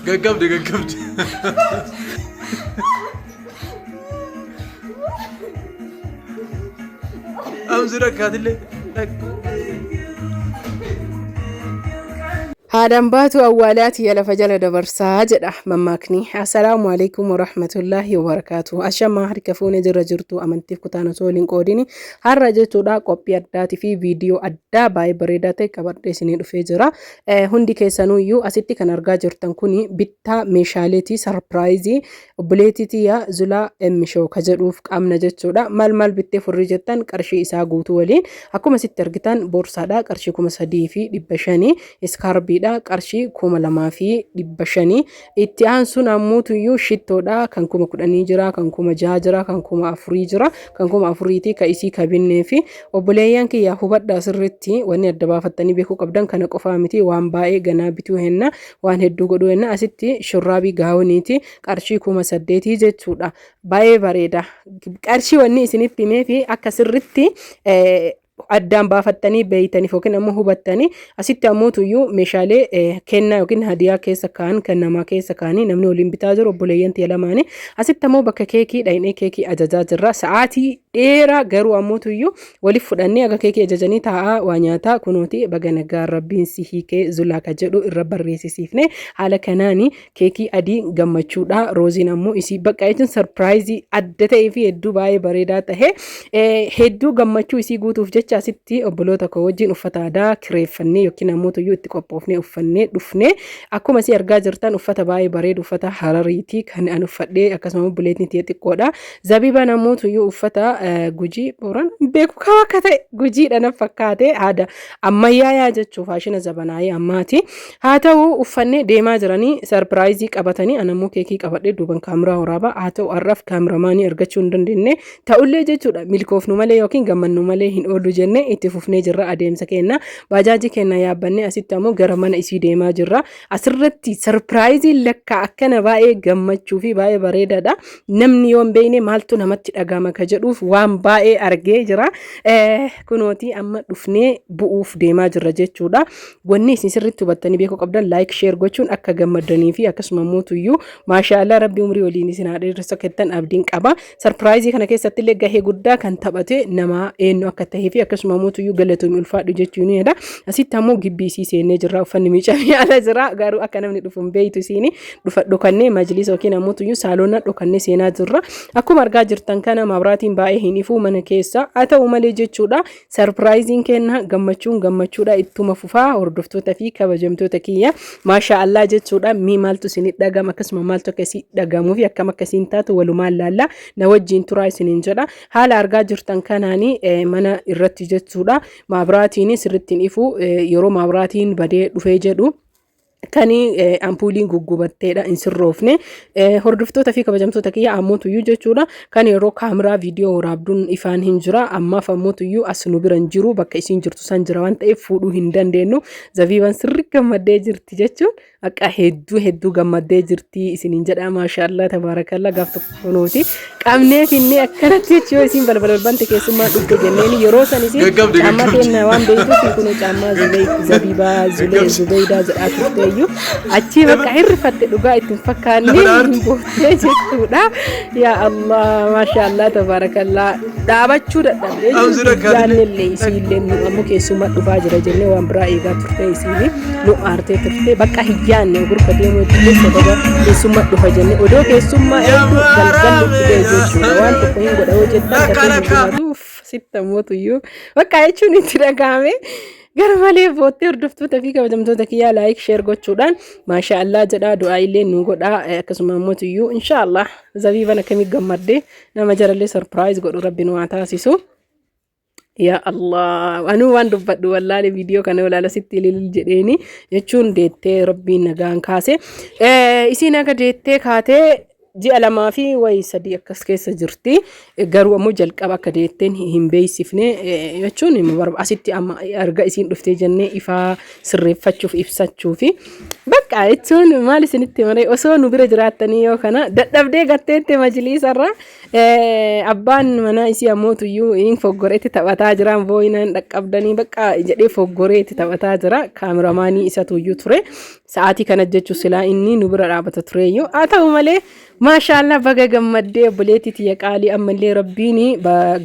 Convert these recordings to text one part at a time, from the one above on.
ققبت أمزرك هذه اللي هادم باتو أولات يلا فجل دبرسا جدا مماكني السلام عليكم ورحمة الله وبركاته أشما هركفوني جرى جرتو أمنتف كتانا سولين قوديني هرجتو دا قوبي أداتي في فيديو أدا باي بريداتي كبرتي سنين فجرة هندي كيسانو يو أسيتي كان أرغا جرتان كوني بيتا ميشاليتي سرپرايزي وبليتي تيا زولا مشو كجروف أمنا جتو دا مال بيتي فرجتان كرشي إسا قوتو ولين أكو مسيت ترغتان بورسا دا كرشي كوما صديفي دبشاني إسكاربي qarshii 2,500 itti aansuun ammuutu iyyuu shittoodha kan 10 jira kan 6 jira kan 4 jira kan 4 ti ka isii kabinnee fi obboleeyyan kiyya hubadhaa sirritti wanni adda baafattanii beekuu qabdan kana qofaa miti waan baay'ee ganaa bituu henna waan hedduu godhuu henna asitti shurraabii gaawoniiti qarshii 8,000 jechuudha baay'ee bareeda qarshii wanni isinitti himee fi akka sirritti addaan baafattanii beeytanii yookiin ammoo hubattanii asitti ammuutu iyyuu meeshaalee kennaa yookiin hadiyaa keessa kaan kan namaa keessa kaanii namni waliin bitaa jiru obboleeyyan tiya lamaanii asitti ammoo bakka keekii dhaynee keekii ajajaa jirra sa'aatii dheeraa garuu ammuutu iyyuu waliif fudhannee aga keekii ajajanii taa'aa waa nyaataa kunooti baga nagaa rabbiin si hiikee zulaa ka jedhu irra barreessisiifne haala kanaanii keekii adii gammachuudha rooziin ammoo isii bakka jechuun sarpiraayizii adda ta'ee fi hedduu baay'ee bareedaa ta'e hedduu gammachuu isii guutuuf jecha asitti obboloota koo wajjin uffata aadaa kireeffannee yookiin ammoo iyyuu itti qophoofnee uffannee dhufnee akkuma si argaa jirtan uffata baay'ee bareedu uffata harariitii kan an uffadhee akkasuma buleetni tiya xiqqoodha zabiibaan ammoo iyyuu uffata gujii booran beeku kawa akka ta'e gujiidha na fakkaate haada ammayyaa jechuu faashina zabanaayii ammaati haa ta'u uffannee deemaa jiranii sarpiraayizii qabatanii an ammoo keekii qabadhee duuban kaameraa waraabaa haa ta'u arraaf kaameramaanii argachuu hin dandeenye ta'ullee jechuudha milkoofnu malee yookiin gammannu malee hin oolu jenne itti fufnee jirra adeemsa keenya baajaajii keenya yaabbanne asitti ammoo gara mana isii deemaa jirra asirratti sarpiraayizii lakka akkana baay'ee gammachuu fi baay'ee bareedaadha namni yoon beeyne maaltu namatti dhagama ka jedhuuf waan baay'ee argee jira kunooti amma dhufnee bu'uuf deemaa jirra jechuudha wanni isin sirritti hubattanii beekuu qabdan laayik sheer gochuun akka gammadanii fi akkasuma mootuyyuu maashaallah rabbi umrii waliin isin haa dheeressa kettan abdiin qaba sarpiraayizii kana keessatti illee gahee guddaa kan taphate nama eenyu akka ta'ee fi akkasuma mootuyyuu galatoomii ulfaadhu jechuun jedha asitti ammoo gibbii isii seennee jirra uffanni miicamee ala jira garuu akka namni dhufuun beeytu isiini dhokannee majliisa yookiin ammoo saaloona dhokannee seenaa jirra akkuma argaa jirtan kana mabraatiin baay'ee hin ifuu mana keessa haa ta'u malee jechuudha sarpiraayiziin kenna gammachuudha ittuma fufaa hordoftoota fi kabajamtoota kiyya maashaallah jechuudha mi maaltu isin dhagama akkasuma maaltu akka isin dhagamu fi akkam akkasiin taatu walumaan laalla na wajjin turaa isiniin jedha haala argaa jirtan kanaanii mana irratti jechuudha mabraatiin sirrittiin ifuu yeroo mabraatiin badee dhufee jedhu kani ampuuliin guggubatteedha in sirroofne hordoftoota fi kabajamtoota kiyya ammootuyyu jechuudha kan yeroo kaameraa viidiyoo waraabduun ifaan hin jira ammaaf ammootuyyu as nu biran jiru bakka isiin jirtu san jira waan ta'eef fuudhuu hin dandeenyu zabiibaan sirri gammaddee jirti jechuun akka hedduu gammaddee jirti isiniin jedha maashaallah tabaarakallah gaaf tokkonooti qabnee finne akkanatti jechuu isiin balbalbante keessummaa dhufte jenneen yeroo san isiin caammaa kenna waan beektuuf kun caammaa zabiibaa zubeydaa jedhaa turte achi bakka hirrifatte dhugaa ittiin fakkaanne hin boottee jechuudha yaa Allah maashaallah tabaarakallah dhaabachuu dadhabdee jaallellee isiillee nu ammoo keessummaa dhufaa jira jennee waan biraa eegaa turte isiin nu aartee turte bakka hiyyaanne gurfa deemuu itti sababa keessummaa dhufa jennee odoo keessummaa eeguu galgallu fidee jechuudha waan tokko hin godha hojjettan gatii sitta mootuyyuu bakka jechuun itti dhagahame garmalee boottee hordoftoota fi kabajamtoota kiyyaa laayik sheer gochuudhaan maashaallah jedhaa du'aa illee nu godhaa akkasuma mootuyyuu inshaallah zabiiban akkamii gammaddee nama jarallee sarpiraayiz godhu rabbi nu haa taasisu yaa Allah anu waan dubbadhu wallahi viidiyoo kana walaala sitti ilil jedheeni jechuun deettee rabbiin nagaan kaase isiin aga deettee kaatee ji'a lamaa fi wayi sadii akkas keessa jirti. Garuu ammoo jalqaba akka deetteen hin beeksifne jechuun asitti amma erga isiin dhuftee jennee ifaa sirreeffachuuf ibsachuufi bakka jechuun maal isinitti maree osoo nu bira jiraattanii yoo kana dadhabdee gatteetti majliisarra abbaan mana isii ammoo tuyyuu hin foggoreetti taphataa jiran boo'inaan dhaqqabdanii bakka jedhee foggoreetti taphataa jira. Kaameramaanii isa tuyyuu ture sa'aatii kana jechuun silaa inni nu bira dhaabata tureyyuu haa ta'u malee maashaallah baga gammaddee obboleetti tiyya qaalii ammallee rabbiin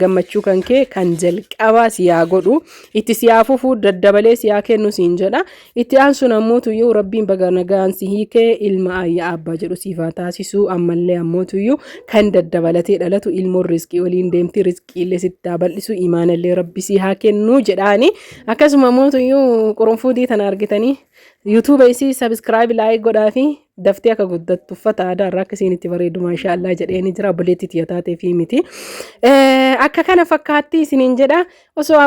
gammachuu kan kee kan jalqabaa siyaa godhu itti siyaa fufuu daddabalee siyaa kennu siin jedha. Itti aansuun ammoo tuyyuu rabbiin baga nagaan si hiikee ilma ayyaa abbaa jedhu siifaa taasisuu ammallee ammoo tuyyuu kan daddabalatee dhalatu ilmoon rizqii waliin deemti rizqii illee sitti bal'isu imaanallee rabbi si haa kennu jedhaani. Akkasuma ammoo tuyyuu qurunfuudii tana argitanii YouTube isi subscribe like godhaafi daftee akka guddattu uffata aadaa irraa akkasiin itti bareedu maashaallah jedheeni jira obboleetti tiyataatee fi miti. Akka kana fakkaatti isiniin jedha osoo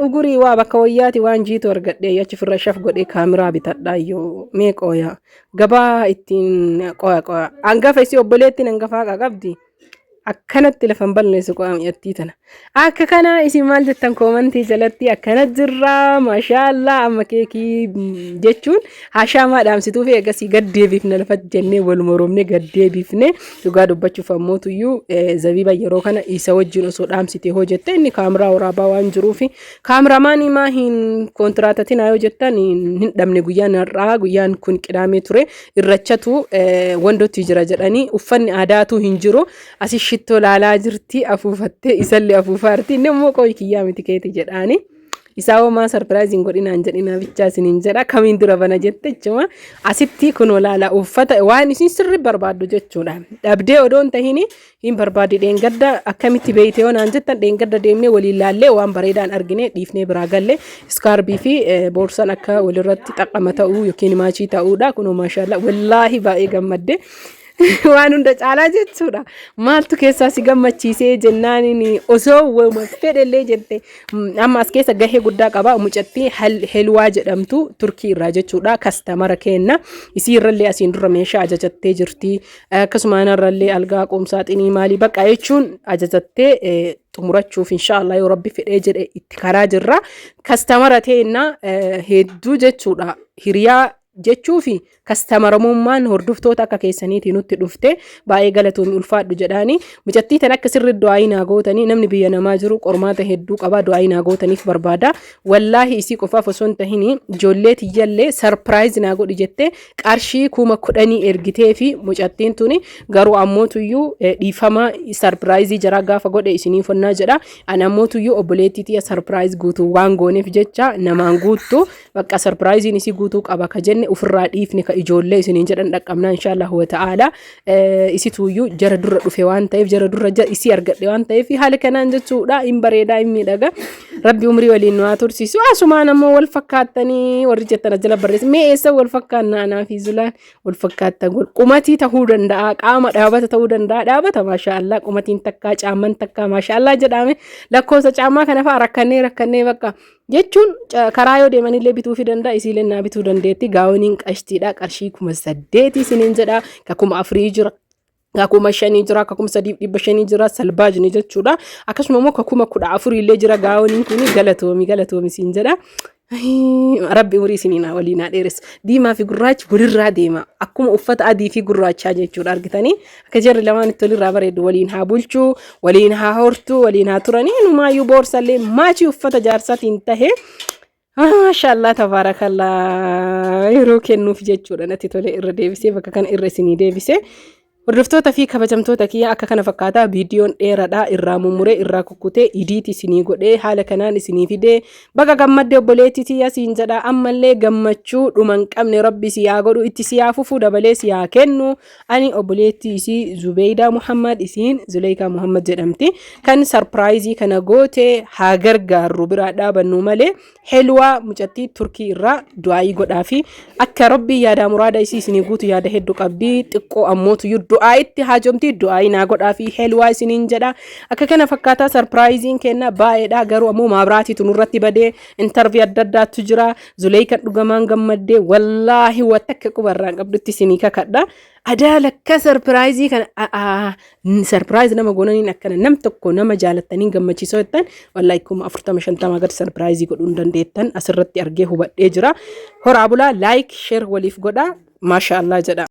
ugurii waa bakka wayyaati waan jiitu argadhee achi firra shaf godhee kaameraa bitadhaa yoo mee qooya gabaa ittiin qoya hangafa isii obboleettiin hangafaa qabdi. Akkanatti lafan balleessu qo'amiyattii tana akka kana isin maal jettan koomantii jalatti akkana jirra maashaallah amma keekii jechuun haashaamaa dhaamsituu fi eegasii gaddeebiifne lafatti jennee wal moromne gaddeebiifne dhugaa dubbachuuf ammoo tuyyuu zabiba yeroo kana isa wajjin osoo dhaamsitee hojjette inni kaameraa waraabaa waan jiruufi kaameramaanii maa hin kontiraatatinaa yoo jettan hin dhabne guyyaan har'aa guyyaan kun qidaamee ture irrachatu wandotti jira jedhanii uffanni aadaatu hin jiru asii shitto laalaa jirti afuufattee isallee afuufaarti inni immoo qoy kiyyaa miti keeti jedhaani isaa homaa sarpiraayiziin godhinaan jedhinaa bichaa isiniin jedha kamiin dura bana jette jechuudha asitti kun olaala uffata waan isin sirri barbaaddu jechuudha dhabdee odoon tahini hin barbaadi dheengadda akkamitti beeyte yoo naan jettan dheengadda deemnee waliin laallee waan bareedaan argine dhiifnee biraa galle iskaarbii fi boorsaan akka walirratti xaqama ta'uu yookiin maachii ta'uudha kunoo maashaallah wallaahi baay'ee gammadde. Waan hunda caalaa jechuudha maaltu keessaa si gammachiisee jennaaniin osoo wama fedhellee jette amma as keessa gahee guddaa qaba mucattii helwaa jedhamtu turkii irraa jechuudha kastamara kenna isii irrallee asiin dura meeshaa ajajattee jirti akkasuma irrallee algaa qomsaaxinii maalii bakka jechuun ajajattee xumurachuuf inshallah yoo rabbi fedhee jedhe itti karaa jirra kastamara teenna hedduu jechuudha hiriyaa jechuufi kastamarummaan hordoftoota akka keessaniitii nutti dhufte baay'ee galatoomii ulfaadhu jedhaani mucattii tan akka sirri du'aayinaa gootanii namni biyya namaa jiru qormaata hedduu qabaa du'aayinaa gootaniif barbaada wallaahi isii qofaaf osoo hin tahini ijoollee tiyyallee sarpiraayiz naa godhi jettee qarshii 10,000 ergitee fi mucattiin tuni garuu ammoo tuyyuu dhiifama sarpiraayizii jara gaafa godhe isiniifannaa jedha an ammoo tuyyuu obboleettii tiyya sarpiraayiz guutuu waan gooneef jecha namaan guuttu bakka sarpiraayiziin isii guutuu qaba ka jenne ufirraa dhiifne ka ijoollee isiniin jedhan dhaqqabnaa inshallah wa ta'ala isituyyuu jara durra dhufe waan ta'eef jara durra isii argadhe waan ta'eef haala kanaan jechuudha hin bareedaa hin miidhaga rabbi umrii waliin nu haa tursiisu asumaan ammoo wal fakkaattanii warri jettan jala barreessa mee eessa wal fakkaanna anaa fi zulaan wal fakkaattan qumatii ta'uu danda'a qaama dhaabata ta'uu danda'a dhaabata maashaallah qumatiin takkaa caamman takkaa maashaallah jedhame lakkoofsa caammaa kana fa'aa rakkannee bakka jechuun karaa yoo deemanillee bituu fi danda'a isiilee naa bituu dandeetti gaawoniin qashtiidha qarshii 8,000 isiniin jedha kakuma 4 jira kakuma 5 jira kakuma 3,500 jira salbaajni jechuudha akkasuma immoo kakuma 14 illee jira gaawoniin kun galatoomi siin jedha rabbi umurii isiniin waliin dheeres diimaa fi gurraachi walirraa deema akkuma uffata adii fi gurraachaa jechuudha argitanii akka jarri lamaan itti walirraa bareedu waliin haa bulchuu waliin haa hortuu waliin haa turanii numaayyuu boorsallee maachii uffata jaarsaatiin tahe maashaallah tabarakallah yeroo kennuuf jechuudha natti tole irra deebisee bakka kana irra isinii deebisee hordoftoota fi kabajamtoota kiyya akka kana fakkaata viidiyoon dheeraadha irraa mummuree irraa kukkutee idiiti isinii godhee haala kanaan isinii fidee baga gammadde obboleettii tiyya siin jedha ammallee gammachuu dhuman qabne rabbi siyaa godhu itti siyaa fufuu dabalee siyaa kennu ani obboleettii isii Zubeida Muhammad isiin Zuleika Muhammad jedhamti kan sarpiraayizii kana goote haa gargaarru biraa dhaabannu malee helwaa mucattii turkii irraa du'aayii godhaa fi akka rabbi yaada muraada isii isinii guutu yaada hedduu qabdi xiqqoo ammootu du'aa itti haajomti du'aa inaa godhaa fi helwaa isiniin jedha akka kana fakkaataa sarpiraayiziin kenna baay'eedha garuu ammoo maabiraatiitu nurratti badee intarvii adda addaatu jira Zuleekan dhugamaan gammaddee wallaahi wata akka qubarraan qabdutti isinii kakadha adaa lakka sarpiraayizii kana sarpiraayiz nama goonaniin akkana nam tokko nama jaalattanii gammachiisoo jettan wallaahi kuma 45 gad sarpiraayizii godhuu hin dandeettan asirratti argee hubadhee jira horaa bulaa laayik sheer waliif godha maashaallah jedha